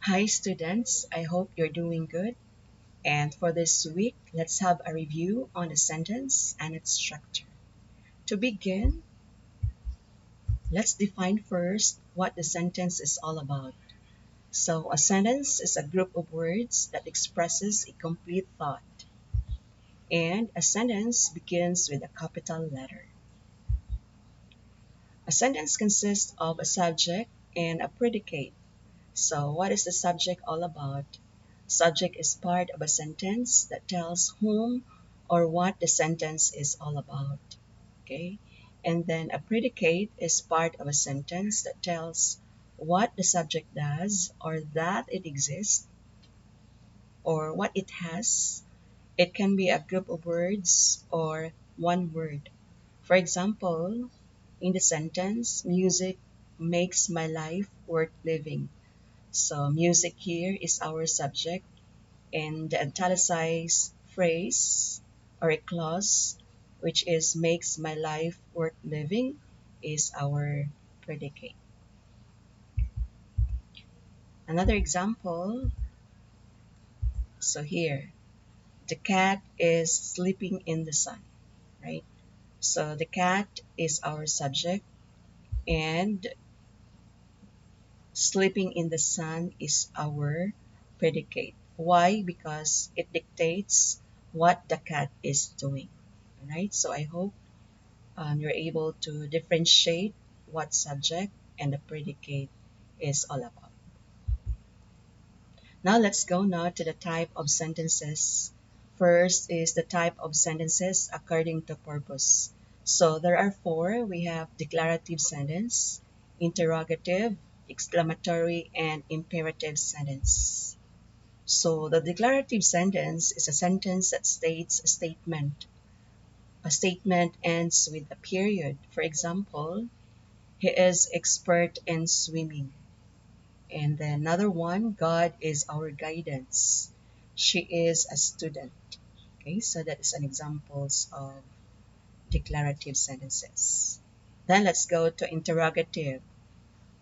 Hi students, I hope you're doing good. And for this week, let's have a review on the sentence and its structure. To begin, let's define first what the sentence is all about. So a sentence is a group of words that expresses a complete thought. And a sentence begins with a capital letter. A sentence consists of a subject and a predicate. So what is the subject all about? Subject is part of a sentence that tells whom or what the sentence is all about. Okay? And then a predicate is part of a sentence that tells what the subject does or that it exists or what it has. It can be a group of words or one word. For example, in the sentence, music makes my life worth living. So music here is our subject, and the italicized phrase or a clause, which is makes my life worth living, is our predicate. Another example, so here, the cat is sleeping in the sun, right? So the cat is our subject, and sleeping in the sun is our predicate. Why? Because it dictates what the cat is doing. All right, so I hope you're able to differentiate what subject and the predicate is all about. Now let's go now to the type of sentences. First is the type of sentences according to purpose. So there are four. We have declarative sentence, interrogative, exclamatory, and imperative sentence. So the declarative sentence is a sentence that states a statement. A statement ends with a period. For example, he is expert in swimming. And then another one, God is our guidance. She is a student. Okay, so that is an examples of declarative sentences. Then let's go to interrogative,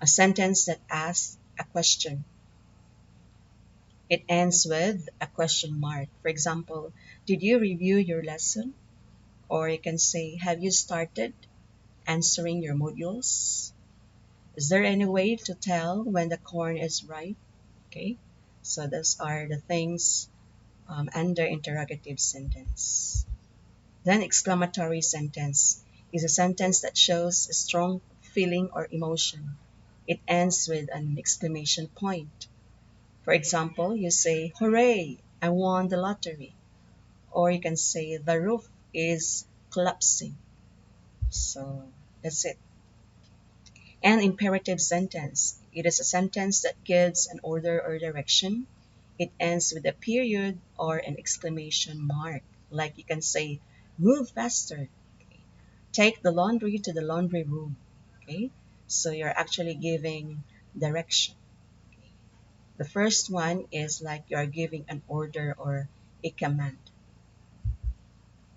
a sentence that asks a question. It ends with a question mark. For example, did you review your lesson? Or you can say, have you started answering your modules? Is there any way to tell when the corn is ripe? Okay, so those are the things under interrogative sentence. Then exclamatory sentence is a sentence that shows a strong feeling or emotion. It ends with an exclamation point. For example, you say, hooray, I won the lottery. Or you can say, the roof is collapsing. So that's it. An imperative sentence. It is a sentence that gives an order or direction. It ends with a period or an exclamation mark. Like you can say, move faster. Okay. Take the laundry to the laundry room. Okay. So you're actually giving direction. Okay. The first one is like you're giving an order or a command.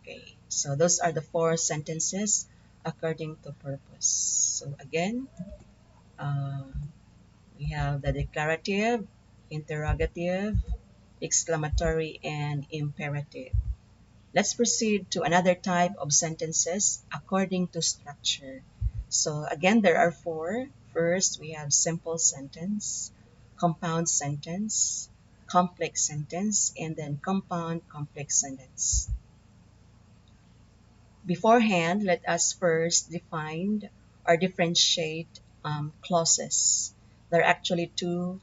Okay. So those are the four sentences according to purpose. So again, uh, we have the declarative, interrogative, exclamatory, and imperative. Let's proceed to another type of sentences according to structure. So again, there are four. First, we have simple sentence, compound sentence, complex sentence, and then compound complex sentence. Beforehand, let us first define or differentiate clauses. There are actually two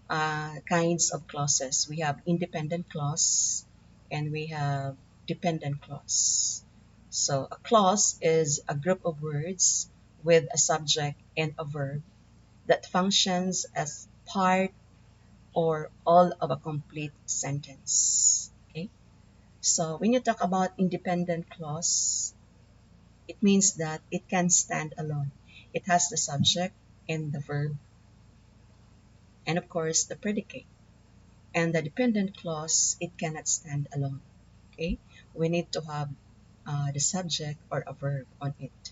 kinds of clauses. We have independent clause and we have dependent clause. So a clause is a group of words with a subject and a verb that functions as part or all of a complete sentence. Okay? So when you talk about independent clause, it means that it can stand alone. It has the subject and the verb and of course the predicate. And the dependent clause, it cannot stand alone. Okay, we need to have the subject or a verb on it.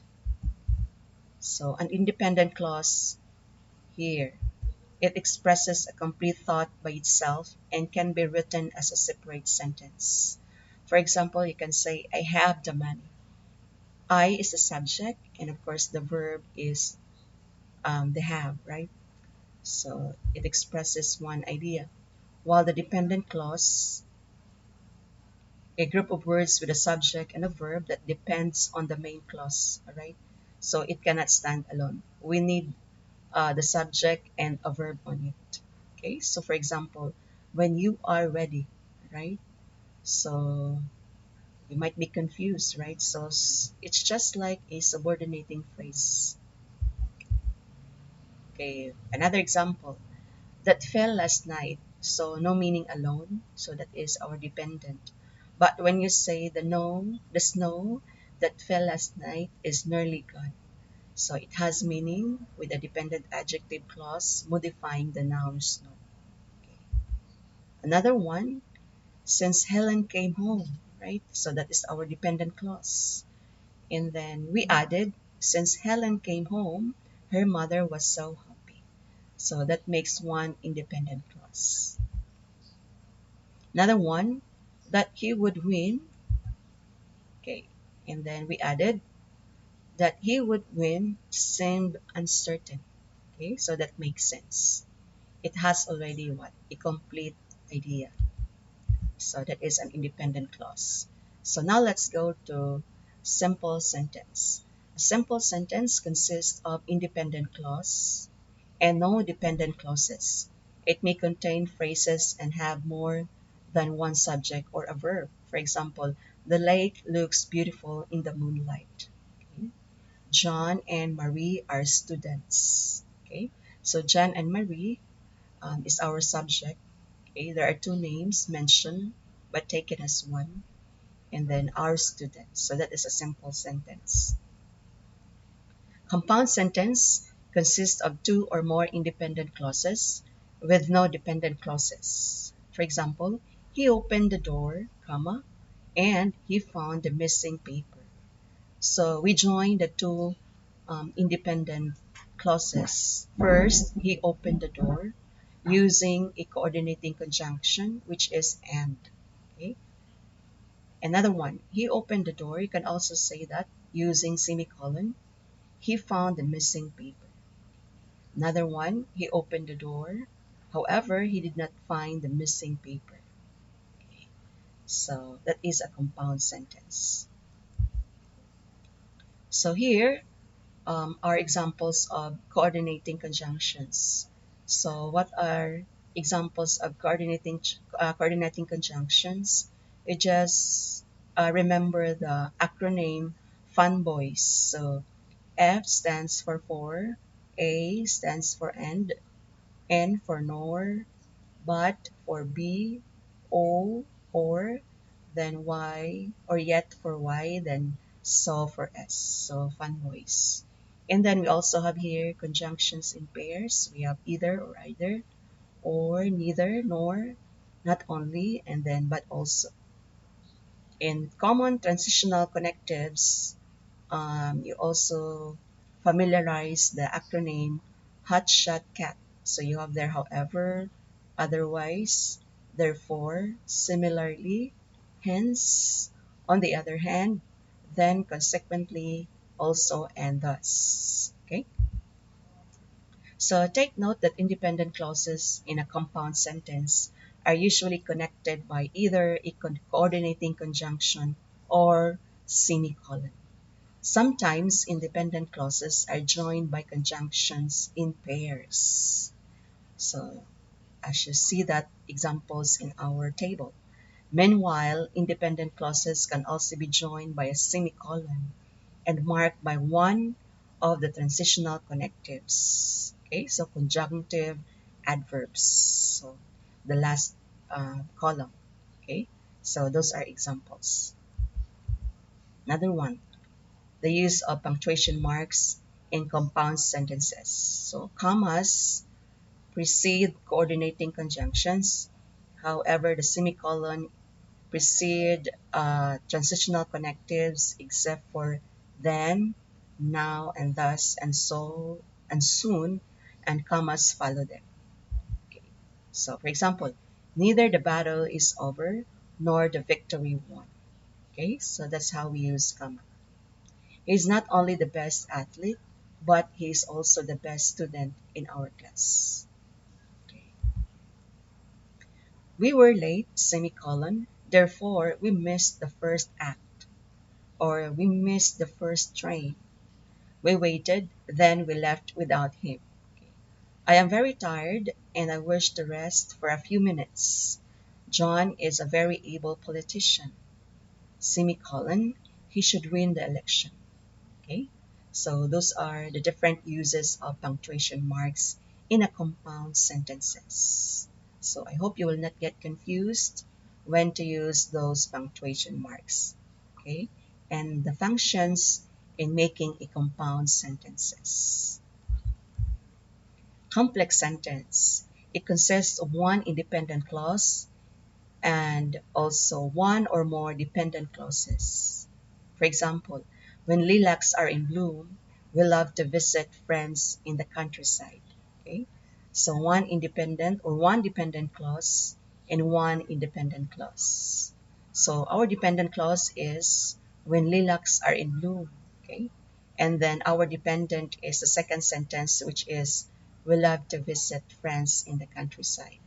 So an independent clause here. It expresses a complete thought by itself and can be written as a separate sentence. For example, you can say, I have the money. I is the subject, and of course, the verb is the have, right? So it expresses one idea. While the dependent clause, a group of words with a subject and a verb that depends on the main clause, all right? So it cannot stand alone. We need the subject and a verb on it. Okay, so for example, when you are ready, right? So you might be confused, right? So it's just like a subordinating phrase. Okay, another example, that fell last night. So no meaning alone. So that is our dependent. But when you say the snow that fell last night is nearly gone. So it has meaning with a dependent adjective clause modifying the noun snow. Okay. Another one, since Helen came home, right? So that is our dependent clause. And then we added, since Helen came home, her mother was so happy. So that makes one independent clause. Another one, that he would win. Okay. And then we added, that he would win seemed uncertain. Okay. So that makes sense. It has already what? A complete idea. So that is an independent clause. So now let's go to simple sentence. A simple sentence consists of independent clause and no dependent clauses. It may contain phrases and have more than one subject or a verb. For example, the lake looks beautiful in the moonlight. Okay. John and Marie are students. Okay. So John and Marie is our subject. Okay, there are two names mentioned but taken as one, and then our students. So that is a simple sentence. Compound sentence consists of two or more independent clauses with no dependent clauses. For example, he opened the door, comma, and he found the missing paper. So we join the two independent clauses. First, he opened the door using a coordinating conjunction, which is and. Okay. Another one, he opened the door. You can also say that using semicolon. He found the missing paper. Another one, he opened the door. However, he did not find the missing paper. Okay. So that is a compound sentence. So here are examples of coordinating conjunctions. So what are examples of coordinating conjunctions? You just remember the acronym FUNBOYS. So F stands for, A stands for and, N for nor, but for B, O or, then Y, or yet for Y, then so for S. So FUNBOYS. And then we also have here conjunctions in pairs. We have either or either, or neither nor, not only, and then but also. In common transitional connectives, you also familiarize the acronym hot shot cat. So you have there however, otherwise, therefore, similarly, hence, on the other hand, then consequently, also, and thus. Okay? So take note that independent clauses in a compound sentence are usually connected by either a coordinating conjunction or semicolon. Sometimes independent clauses are joined by conjunctions in pairs. So as you see that examples in our table. Meanwhile, independent clauses can also be joined by a semicolon and marked by one of the transitional connectives. Okay, so conjunctive adverbs. So the last column. Okay, so those are examples. Another one, the use of punctuation marks in compound sentences. So commas precede coordinating conjunctions. However, the semicolon precede transitional connectives except for then, now, and thus, and so, and soon, and commas follow them. So, for example, neither the battle is over nor the victory won. Okay, so that's how we use comma. He's not only the best athlete, but he's also the best student in our class. Okay. We were late, semicolon, therefore we missed the first act, or we missed the first train. We waited, then we left without him. Okay. I am very tired and I wish to rest for a few minutes. John is a very able politician. Semicolon, he should win the election. Okay, so those are the different uses of punctuation marks in a compound sentences. So I hope you will not get confused when to use those punctuation marks. Okay, and the functions in making a compound sentences. Complex sentence. It consists of one independent clause and also one or more dependent clauses. For example, when lilacs are in bloom, we love to visit friends in the countryside. Okay? So one dependent clause and one independent clause. So our dependent clause is when lilacs are in bloom. Okay? And then our dependent is the second sentence, which is we love to visit friends in the countryside.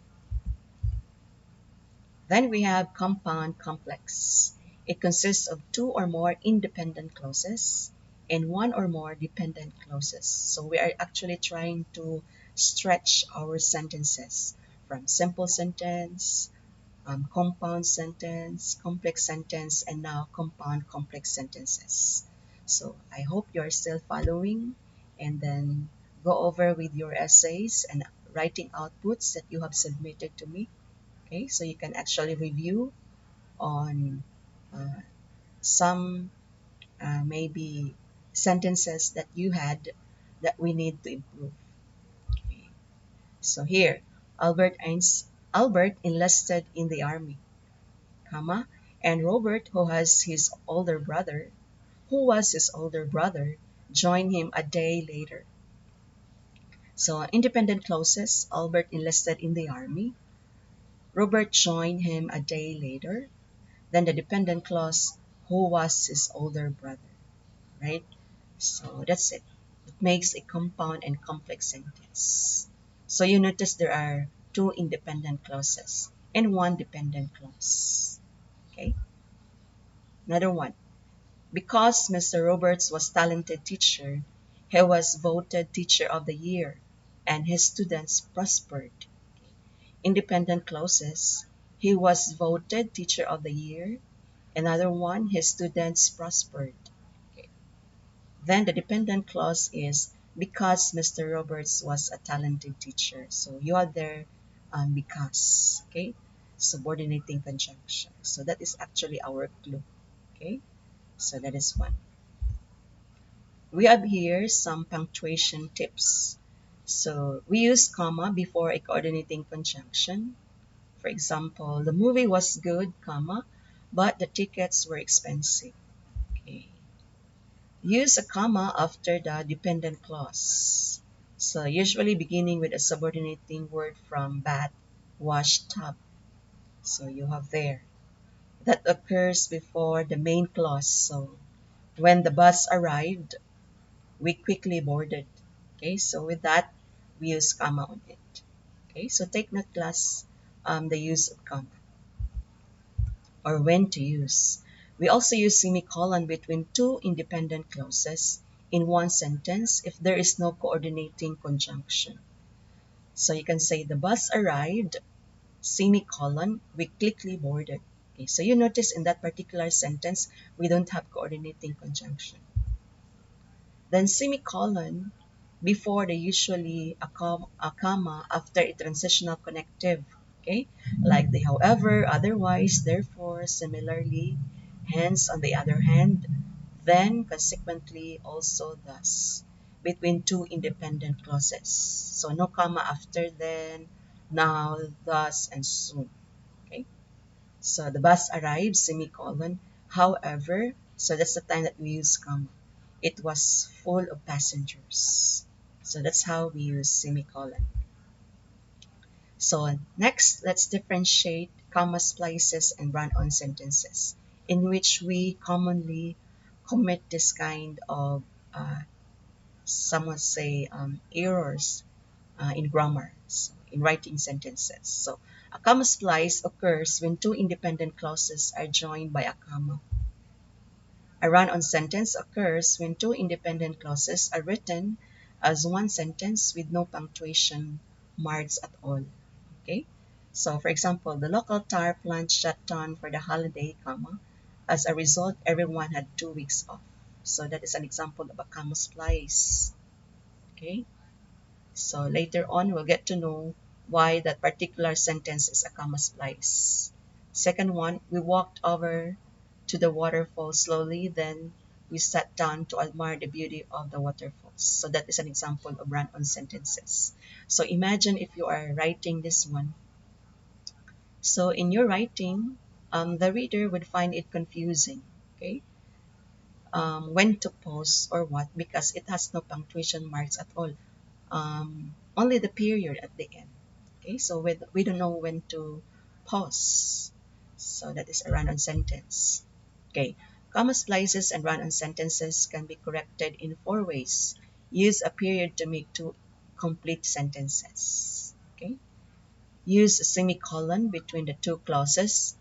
Then we have compound complex. It consists of two or more independent clauses and one or more dependent clauses. So we are actually trying to stretch our sentences from simple sentence, compound sentence, complex sentence, and now compound complex sentences. So I hope you're still following, and then go over with your essays and writing outputs that you have submitted to me. Okay, so you can actually review on uh, some maybe sentences that you had that we need to improve. Okay. So here, Albert enlisted in the army, comma, and Robert, who was his older brother, joined him a day later. So independent clauses, Albert enlisted in the army. Robert joined him a day later. Then the dependent clause, who was his older brother, right? So that's it. It makes a compound and complex sentence. So you notice there are two independent clauses and one dependent clause. Okay. Another one. Because Mr. Roberts was talented teacher, he was voted teacher of the year and his students prospered. Independent clauses. He was voted teacher of the year. Another one, his students prospered. Okay. Then the dependent clause is because Mr. Roberts was a talented teacher. So you are there because, okay? Subordinating conjunction. So that is actually our clue, okay? So that is one. We have here some punctuation tips. So we use comma before a coordinating conjunction. For example, the movie was good, comma, but the tickets were expensive. Okay. Use a comma after the dependent clause. So usually beginning with a subordinating word from bath, wash, tub. So you have there. That occurs before the main clause. So when the bus arrived, we quickly boarded. Okay, so with that, we use comma on it. Okay, so take note class the use of comma or when to use. We also use semicolon between two independent clauses in one sentence if there is no coordinating conjunction. So you can say the bus arrived, semicolon, we quickly boarded. Okay, so you notice in that particular sentence, we don't have coordinating conjunction. Then semicolon before the usually a comma after a transitional connective. Okay, like the however, otherwise, therefore, similarly, hence, on the other hand, then, consequently, also, thus, between two independent clauses. So no comma after then, now, thus, and soon. Okay, so the bus arrived, semicolon. However, so that's the time that we use comma. It was full of passengers. So that's how we use semicolon. So next, let's differentiate comma splices and run-on sentences, in which we commonly commit this kind of, some would say, errors in grammar, so in writing sentences. So a comma splice occurs when two independent clauses are joined by a comma. A run-on sentence occurs when two independent clauses are written as one sentence with no punctuation marks at all. Okay? So for example, the local tire plant shut down for the holiday, comma. As a result, everyone had 2 weeks off. So that is an example of a comma splice. Okay? So later on, we'll get to know why that particular sentence is a comma splice. Second one, we walked over to the waterfall slowly, then we sat down to admire the beauty of the waterfalls. So that is an example of run-on sentences. So imagine if you are writing this one. So in your writing, the reader would find it confusing, okay? When to pause or what, because it has no punctuation marks at all. Only the period at the end. Okay, so we don't know when to pause. So that is a run-on sentence. Okay, comma splices and run-on sentences can be corrected in four ways. Use a period to make two complete sentences. Okay, use a semicolon between the two clauses.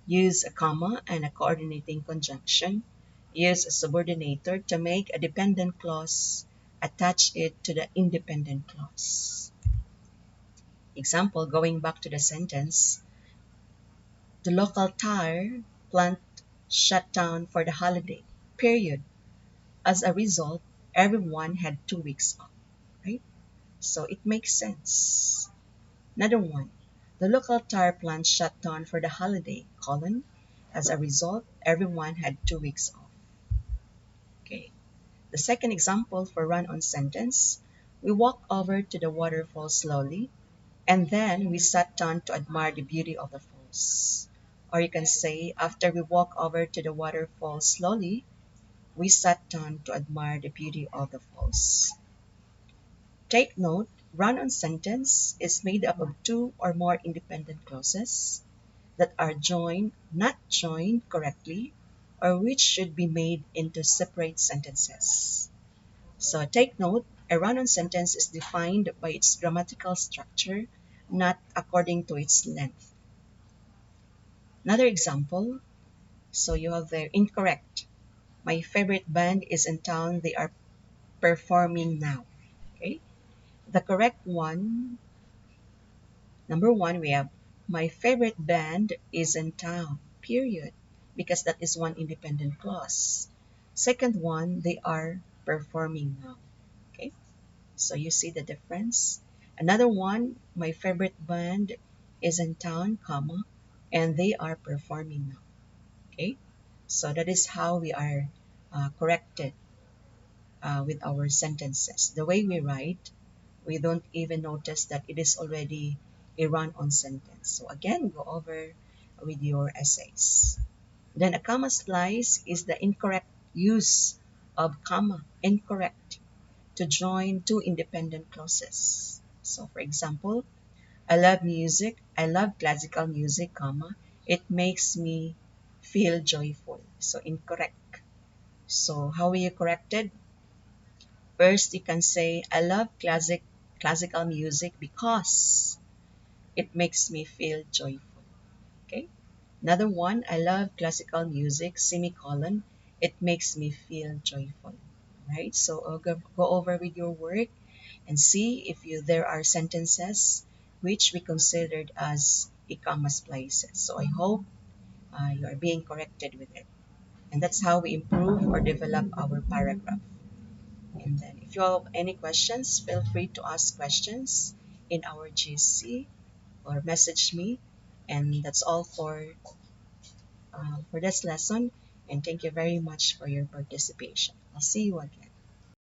Use a comma and a coordinating conjunction. Use a subordinator to make a dependent clause. Attach it to the independent clause. Example, going back to the sentence, the local tire plant shut down for the holiday, period. As a result, everyone had 2 weeks off, right? So it makes sense. Another one, the local tire plant shut down for the holiday, colon. As a result, everyone had 2 weeks off. Okay. The second example for run-on sentence, we walked over to the waterfall slowly, and then we sat down to admire the beauty of the falls. Or you can say, after we walked over to the waterfall slowly, we sat down to admire the beauty of the falls. Take note, run-on sentence is made up of two or more independent clauses that are joined, not joined correctly, or which should be made into separate sentences. So take note, a run-on sentence is defined by its grammatical structure, not according to its length. Another example, so you have there incorrect. My favorite band is in town. They are performing now. Okay. The correct one, number one, we have my favorite band is in town, period, because that is one independent clause. Second one, they are performing now. Okay. So you see the difference. Another one, my favorite band is in town, comma, and they are performing now. Okay. So that is how we are corrected with our sentences. The way we write, we don't even notice that it is already a run-on sentence. So again, go over with your essays. Then a comma splice is the incorrect use of comma, incorrect, to join two independent clauses. So for example, I love music, I love classical music, comma, it makes me feel joyful. So incorrect. So how will you correct it? First, you can say, I love classical music because it makes me feel joyful. Okay. Another one, I love classical music, semicolon, it makes me feel joyful. Right? So go over with your work and see if there are sentences which we considered as a comma splices. So I hope you are being corrected with it. And that's how we improve or develop our paragraph. And then if you have any questions, feel free to ask questions in our GC or message me. And that's all for this lesson. And thank you very much for your participation. I'll see you again.